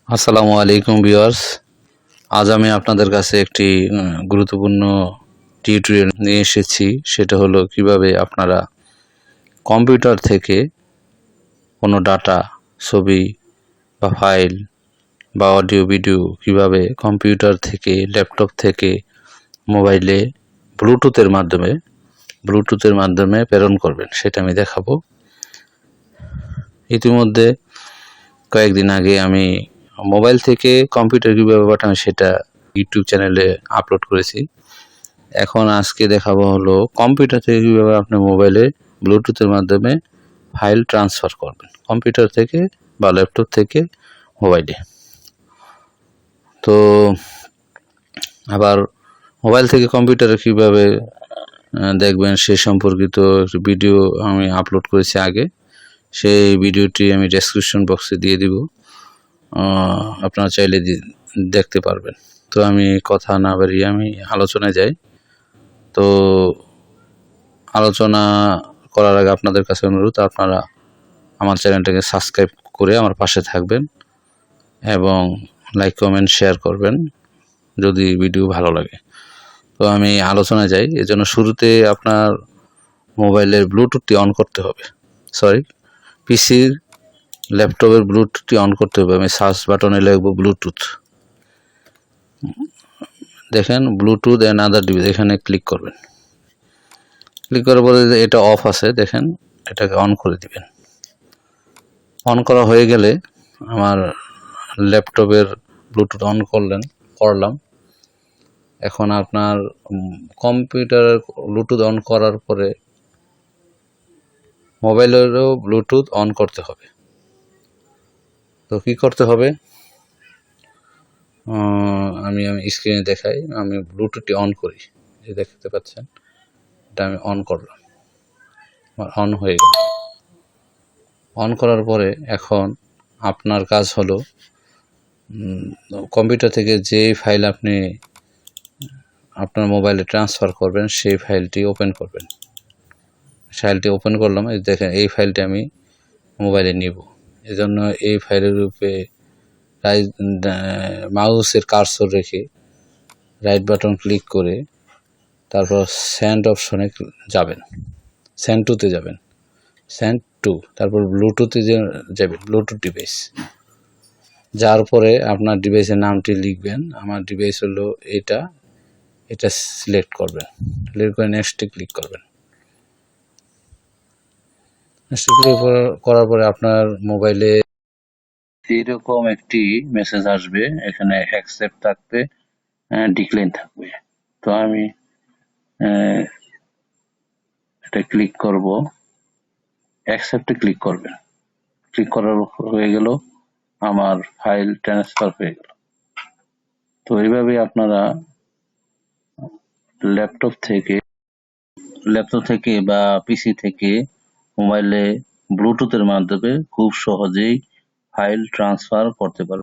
আসসালামু আলাইকুম ভিউয়ার্স, আজ আমি আপনাদের কাছে একটি গুরুত্বপূর্ণ টিউটোরিয়াল নিয়ে এসেছি। সেটা হলো কিভাবে আপনারা কম্পিউটার থেকে কোনো ডাটা, ছবি বা ফাইল বা অডিও ভিডিও কিভাবে কম্পিউটার থেকে, ল্যাপটপ থেকে মোবাইলে ব্লুটুথের মাধ্যমে প্রেরণ করবেন, সেটা আমি দেখাবো। ইতিমধ্যে কয়েকদিন আগে আমি মোবাইল থেকে কম্পিউটার কীভাবে পাঠানো সেটা ইউটিউব চ্যানেলে আপলোড করেছি। এখন আজকে দেখাবো হলো কম্পিউটার থেকে কীভাবে আপনি মোবাইলে ব্লুটুথের মাধ্যমে ফাইল ট্রান্সফার করবেন, কম্পিউটার থেকে বা ল্যাপটপ থেকে মোবাইলে। তো আবার মোবাইল থেকে কম্পিউটারে কীভাবে দেখবেন সে সম্পর্কিত ভিডিও আমি আপলোড করেছি আগে। সেই ভিডিওটি আমি ডেসক্রিপশন বক্সে দিয়ে দিব, আপনারা চাইলে দেখতে পারবেন। তো আমি কথা না বাড়িয়ে আমি আলোচনায় যাই। তো আলোচনা করার আগে আপনাদের কাছে অনুরোধ, আপনারা আমার চ্যানেলটাকে সাবস্ক্রাইব করে আমার পাশে থাকবেন এবং লাইক, কমেন্ট, শেয়ার করবেন যদি ভিডিও ভালো লাগে। তো আমি আলোচনায় যাই। এজন্য শুরুতে আপনার মোবাইলের ব্লুটুথটি অন করতে হবে, পিসির ল্যাপটপের ব্লুটুথটি অন করতে হবে। আমি সার্চ বাটনে লিখব ব্লুটুথ, দেখেন ব্লুটুথ অ্যান্ড আদার ডিভাইস, এখানে ক্লিক করবেন। ক্লিক করার পরে এটা অফ আছে, দেখেন এটাকে অন করে দিবেন। অন করা হয়ে গেলে আমার ল্যাপটপের ব্লুটুথ অন করলাম। এখন আপনার কম্পিউটারের ব্লুটুথ অন করার পরে মোবাইলেরও ব্লুটুথ অন করতে হবে। তো কি করতে হবে আমি স্ক্রিনে দেখাই। আমি ব্লুটুথটি অন করি, যে দেখতে পাচ্ছেন এটা আমি অন করলাম, অন হয়ে গেল। অন করার পরে এখন আপনার কাজ হলো কম্পিউটার থেকে যে ফাইল আপনি আপনার মোবাইলে ট্রান্সফার করবেন সেই ফাইলটি ওপেন করবেন। ফাইলটি ওপেন করলাম, দেখেন এই ফাইলটি আমি মোবাইলে নিব। এজন্য এই ফাইলের উপরে মাউসের কার্সর রেখে রাইট বাটন ক্লিক করে তারপর সেন্ড অপশনে যাবেন, সেন্ড টুতে যাবেন, সেন্ড টু, তারপর ব্লুটুথে যাবেন, ব্লুটুথ ডিভাইস। যার পরে আপনার ডিভাইসের নামটি লিখবেন। আমার ডিভাইস হলো এটা সিলেক্ট করবেন, সিলেক্ট করে নেক্সটে ক্লিক করবেন। নেক্সটে ক্লিক করার পরে আপনার মোবাইলে এরকম একটি মেসেজ আসবে, এখানে অ্যাকসেপ্ট থাকবে, ডিক্লাইন থাকবে। তো আমি এটা ক্লিক করব, অ্যাকসেপ্টে ক্লিক করবেন। ক্লিক করার হয়ে গেল, আমার ফাইল ট্রান্সফার হয়ে গেল। তো এইভাবে আপনারা ল্যাপটপ থেকে বা পিসি থেকে মোবাইলে ব্লুটুথের মাধ্যমে খুব সহজেই ফাইল ট্রান্সফার করতে পারবেন।